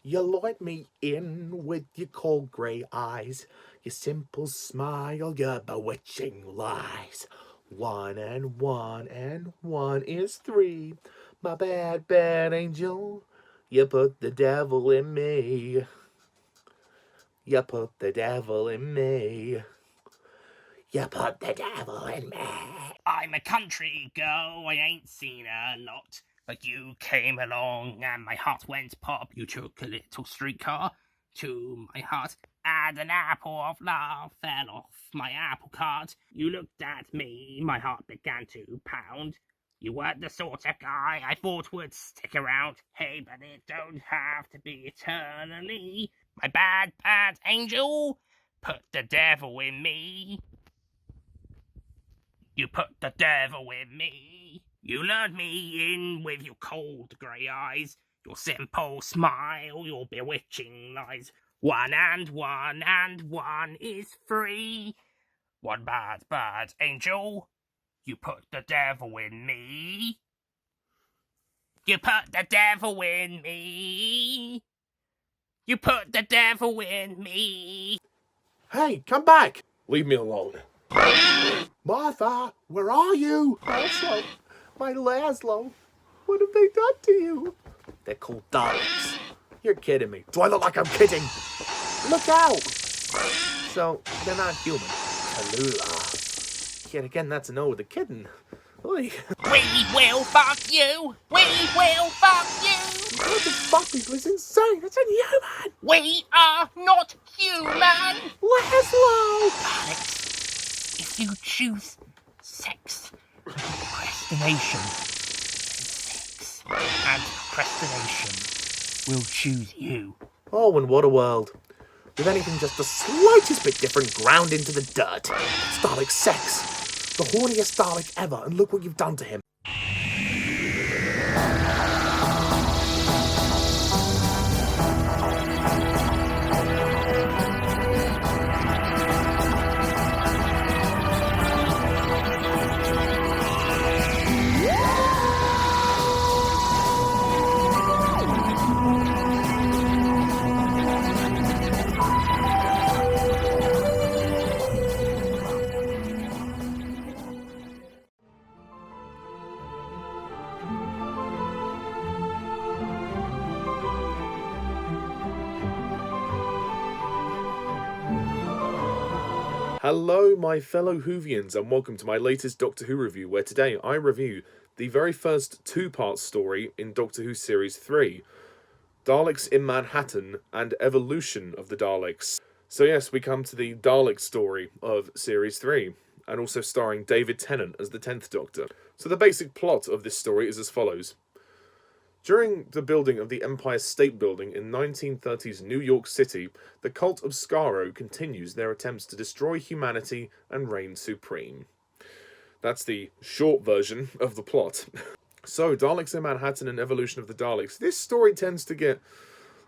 You light me in with your cold grey eyes, your simple smile, your bewitching lies. 1 and 1 is 3. My bad, bad angel. You put the devil in me. You put the devil in me. You put the devil in me. I'm a country girl, I ain't seen a lot. But you came along and my heart went pop. You took a little streetcar to my heart, and an apple of love fell off my apple cart. You looked at me, my heart began to pound. You weren't the sort of guy I thought would stick around. Hey, but it don't have to be eternally. My bad, bad angel, put the devil in me. You put the devil in me. You lured me in with your cold grey eyes, your simple smile, your bewitching lies. 1 and 1 is 3. One bad, bad angel. You put the devil in me. You put the devil in me. You put the devil in me. Hey, come back! Leave me alone. Martha, where are you? Laszlo, my Laszlo, what have they done to you? They're called Daleks. You're kidding me. Do I look like I'm kidding? Look out! So, they're not human. Tallulah. Yet again, that's a no with a kitten. Oy. We will fuck you! We will fuck you! What the fuck people is insane! It's inhuman! We are not human! Laszlo! Alex, if you choose sex and procrastination, sex and procrastination will choose you. Oh, and what a world. With anything just the slightest bit different ground into the dirt. It's Dalek sex. The horniest Dalek ever, and look what you've done to him. Hello, my fellow Whovians, and welcome to my latest Doctor Who review, where today I review the very first two-part story in Doctor Who Series 3, Daleks in Manhattan and Evolution of the Daleks. So yes, we come to the Dalek story of Series 3, and also starring David Tennant as the 10th Doctor. So the basic plot of this story is as follows. During the building of the Empire State Building in 1930s New York City, the cult of Skaro continues their attempts to destroy humanity and reign supreme. That's the short version of the plot. So, Daleks in Manhattan and Evolution of the Daleks. This story tends to get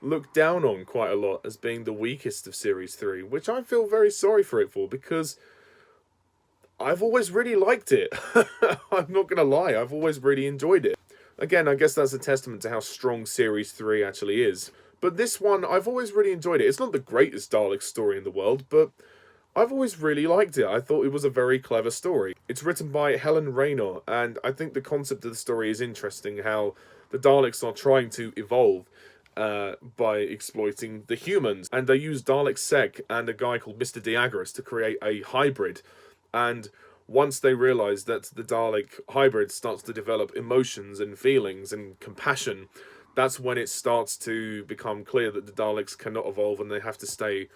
looked down on quite a lot as being the weakest of Series 3, which I feel very sorry for it for, because I've always really liked it. I'm not going to lie, I've always really enjoyed it. Again, I guess that's a testament to how strong Series 3 actually is. But this one, I've always really enjoyed it. It's not the greatest Dalek story in the world, but I've always really liked it. I thought it was a very clever story. It's written by Helen Raynor, and I think the concept of the story is interesting, how the Daleks are trying to evolve by exploiting the humans. And they use Dalek Sec and a guy called Mr. Diagras to create a hybrid. And once they realise that the Dalek hybrid starts to develop emotions and feelings and compassion, that's when it starts to become clear that the Daleks cannot evolve and they have to stay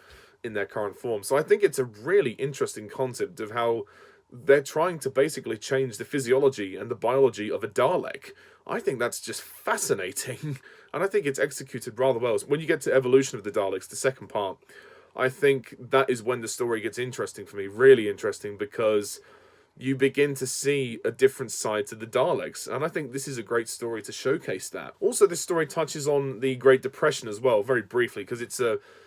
in their current form. So I think it's a really interesting concept of how they're trying to basically change the physiology and the biology of a Dalek. I think that's just fascinating, and I think it's executed rather well. When you get to Evolution of the Daleks, the second part, I think that is when the story gets interesting for me, really interesting, because you begin to see a different side to the Daleks, and I think this is a great story to showcase that. Also, this story touches on the Great Depression as well, very briefly, because it's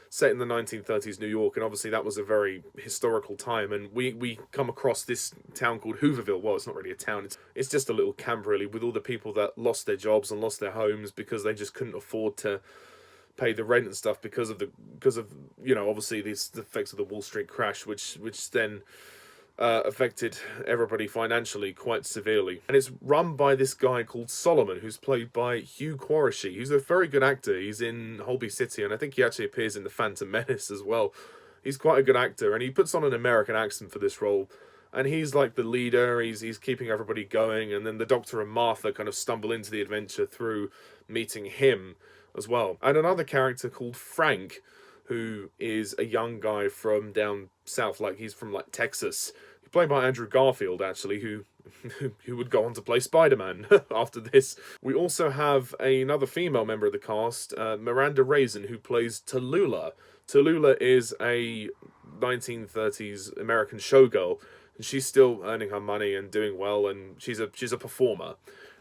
set in the 1930s New York, and obviously that was a very historical time, and we come across this town called Hooverville. Well, it's not really a town, it's just a little camp, really, with all the people that lost their jobs and lost their homes because they just couldn't afford to pay the rent and stuff because of obviously the effects of the Wall Street crash, which then affected everybody financially quite severely. And it's run by this guy called Solomon, who's played by Hugh Quarshie. He's a very good actor. He's in Holby City, and I think he actually appears in The Phantom Menace as well. He's quite a good actor, and he puts on an American accent for this role. And he's like the leader, he's keeping everybody going, and then the Doctor and Martha kind of stumble into the adventure through meeting him as well. And another character called Frank, who is a young guy from down south, like he's from like Texas, played by Andrew Garfield, actually, who would go on to play Spider-Man after this. We also have another female member of the cast, Miranda Raisin, who plays Tallulah. Tallulah is a 1930s American showgirl, and she's still earning her money and doing well, and she's a performer.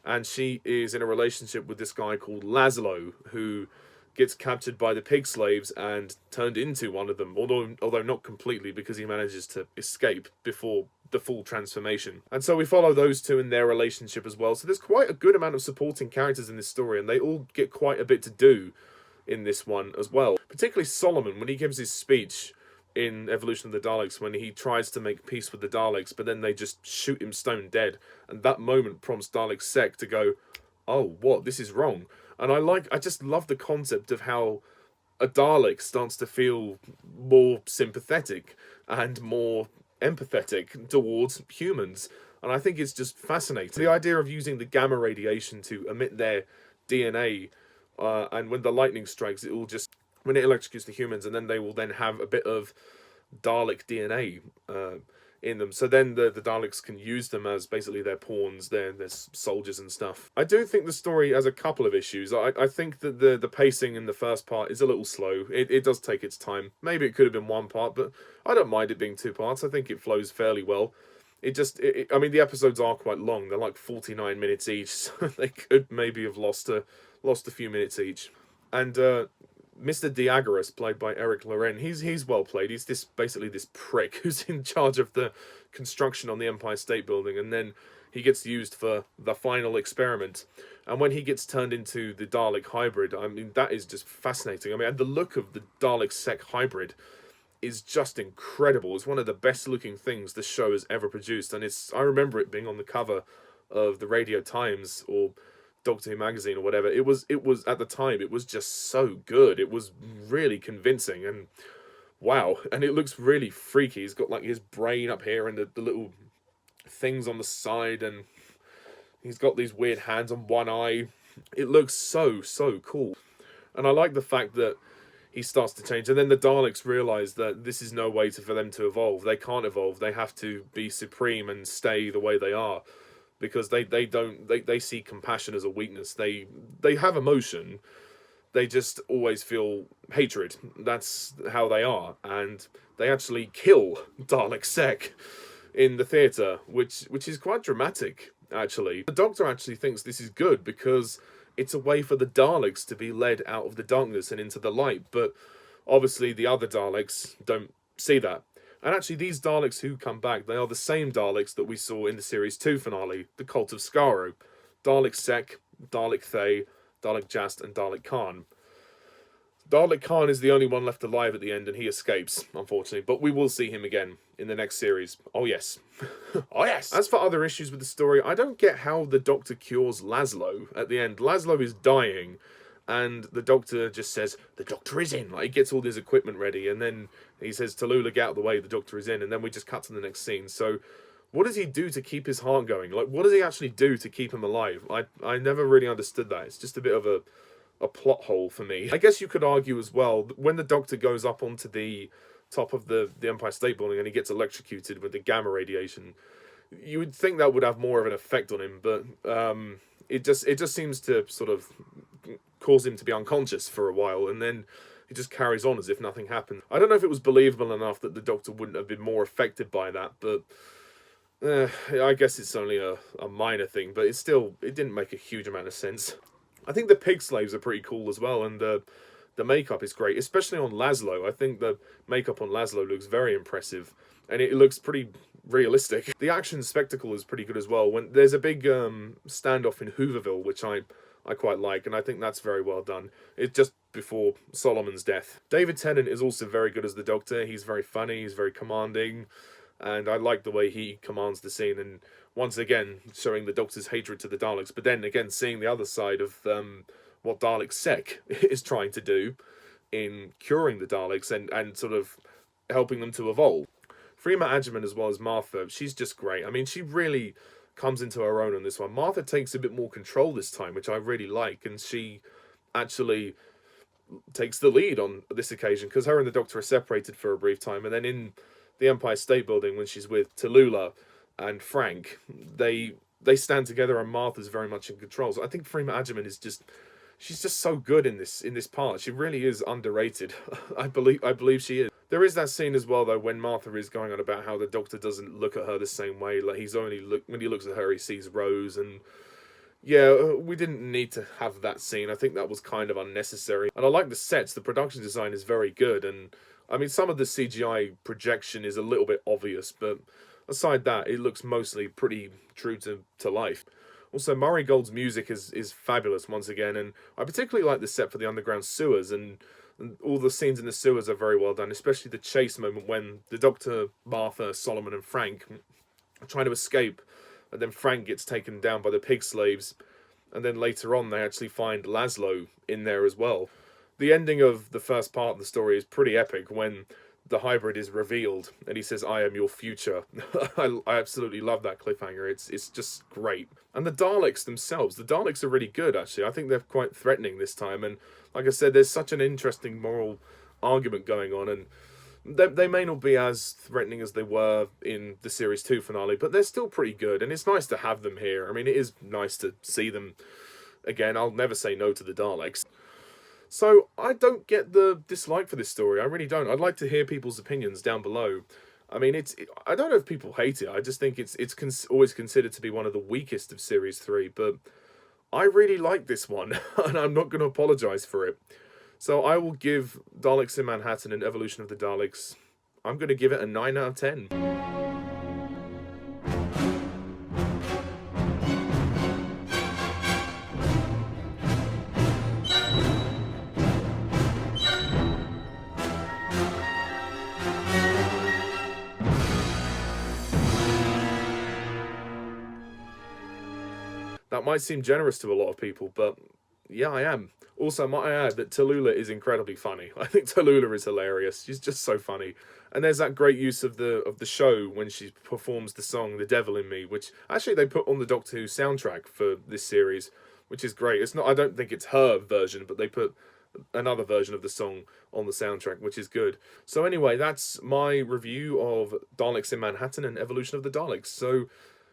And she is in a relationship with this guy called Laszlo, who gets captured by the pig slaves and turned into one of them, although not completely, because he manages to escape before the full transformation. And so we follow those two in their relationship as well. So there's quite a good amount of supporting characters in this story, and they all get quite a bit to do in this one as well. Particularly Solomon, when he gives his speech in Evolution of the Daleks, when he tries to make peace with the Daleks, but then they just shoot him stone dead. And that moment prompts Dalek Sec to go, oh, what? This is wrong. And I just love the concept of how a Dalek starts to feel more sympathetic and more empathetic towards humans. And I think it's just fascinating. The idea of using the gamma radiation to emit their DNA, and when the lightning strikes, it will just, when it electrocutes the humans, and then they will then have a bit of Dalek DNA in them. So then the Daleks can use them as basically their pawns, their soldiers and stuff. I do think the story has a couple of issues. I think that the pacing in the first part is a little slow. It does take its time. Maybe it could have been one part, but I don't mind it being two parts. I think it flows fairly well. I mean, the episodes are quite long. They're like 49 minutes each, so they could maybe have lost a few minutes each. And Mr. Diagoras, played by Eric Loren, he's well played. He's basically this prick who's in charge of the construction on the Empire State Building, and then he gets used for the final experiment. And when he gets turned into the Dalek hybrid, I mean, that is just fascinating. I mean, and the look of the Dalek Sec hybrid is just incredible. It's one of the best looking things the show has ever produced, and I remember it being on the cover of the Radio Times or Doctor Who magazine or whatever. It was at the time, it was just so good. It was really convincing, and wow. And it looks really freaky. He's got like his brain up here and the little things on the side, and he's got these weird hands on one eye. It looks so cool. And I like the fact that he starts to change, and then the Daleks realise that this is no way for them to evolve. They can't evolve. They have to be supreme and stay the way they are, because they see compassion as a weakness. They have emotion. They just always feel hatred. That's how they are. And they actually kill Dalek Sec in the theatre, which is quite dramatic, actually. The Doctor actually thinks this is good because it's a way for the Daleks to be led out of the darkness and into the light. But obviously the other Daleks don't see that. And actually, these Daleks who come back, they are the same Daleks that we saw in the Series 2 finale, the Cult of Skaro. Dalek Sec, Dalek Thay, Dalek Jast, and Dalek Khan. Dalek Khan is the only one left alive at the end, and he escapes, unfortunately. But we will see him again in the next series. Oh, yes. Oh, yes. As for other issues with the story, I don't get how the Doctor cures Laszlo at the end. Laszlo is dying, and the Doctor just says, the Doctor is in. Like, he gets all his equipment ready, and then he says, Tallulah, get out of the way, the Doctor is in. And then we just cut to the next scene. So what does he do to keep his heart going? Like, what does he actually do to keep him alive? I never really understood that. It's just a bit of a plot hole for me. I guess you could argue as well, when the Doctor goes up onto the top of the Empire State Building and he gets electrocuted with the gamma radiation, you would think that would have more of an effect on him, but it just seems to sort of cause him to be unconscious for a while, and then he just carries on as if nothing happened. I don't know if it was believable enough that the Doctor wouldn't have been more affected by that, but I guess it's only a minor thing, but it didn't make a huge amount of sense. I think the pig slaves are pretty cool as well, and the makeup is great, especially on Laszlo. I think the makeup on Laszlo looks very impressive, and it looks pretty realistic. The action spectacle is pretty good as well. When there's a big standoff in Hooverville, which I quite like, and I think that's very well done. It just before Solomon's death. David Tennant is also very good as the Doctor. He's very funny, he's very commanding, and I like the way he commands the scene, and once again showing the Doctor's hatred to the Daleks, but then again seeing the other side of what Dalek Sec is trying to do in curing the Daleks and sort of helping them to evolve. Freema Agyeman as well as Martha, she's just great. I mean, she really comes into her own on this one. Martha takes a bit more control this time, which I really like, and she actually takes the lead on this occasion, because her and the Doctor are separated for a brief time, and then in the Empire State Building, when she's with Tallulah and Frank, they stand together, and Martha's very much in control. So I think Freema Agyeman is she's just so good in this part. She really is underrated. I believe she is. There is that scene as well, though, when Martha is going on about how the Doctor doesn't look at her the same way. Like, when he looks at her, he sees Rose, and yeah, we didn't need to have that scene. I think that was kind of unnecessary. And I like the sets. The production design is very good, and I mean, some of the CGI projection is a little bit obvious, but aside that, it looks mostly pretty true to life. Also, Murray Gold's music is fabulous once again, and I particularly like the set for the underground sewers, and all the scenes in the sewers are very well done, especially the chase moment when the Doctor, Martha, Solomon and Frank are trying to escape, and then Frank gets taken down by the pig slaves, and then later on they actually find Laszlo in there as well. The ending of the first part of the story is pretty epic when the hybrid is revealed and he says, "I am your future." I absolutely love that cliffhanger. It's just great. And the Daleks themselves, the Daleks are really good, actually. I think they're quite threatening this time, and like I said, there's such an interesting moral argument going on, and they may not be as threatening as they were in the Series 2 finale, but they're still pretty good, and it's nice to have them here. I mean, it is nice to see them again. I'll never say no to the Daleks. So, I don't get the dislike for this story. I really don't. I'd like to hear people's opinions down below. I mean, I don't know if people hate it. I just think it's always considered to be one of the weakest of Series 3, but I really like this one, and I'm not going to apologise for it. So I will give Daleks in Manhattan and Evolution of the Daleks, I'm going to give it a 9 out of 10. That might seem generous to a lot of people, but yeah, I am. Also, might I add that Tallulah is incredibly funny. I think Tallulah is hilarious. She's just so funny. And there's that great use of the show when she performs the song "The Devil in Me," which actually they put on the Doctor Who soundtrack for this series, which is great. It's not. I don't think it's her version, but they put another version of the song on the soundtrack, which is good. So anyway, that's my review of Daleks in Manhattan and Evolution of the Daleks. So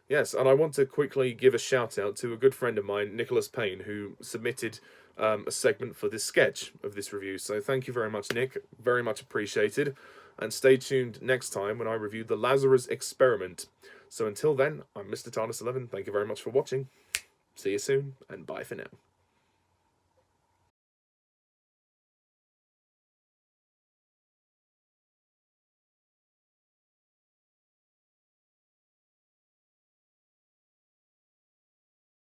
yes, and I want to quickly give a shout out to a good friend of mine, Nick Payne, who submitted a segment for this sketch of this review. So thank you very much, Nick. Very much appreciated. And stay tuned next time when I review The Lazarus Experiment. So until then, I'm Mr. TARDIS11. Thank you very much for watching. See you soon, and bye for now.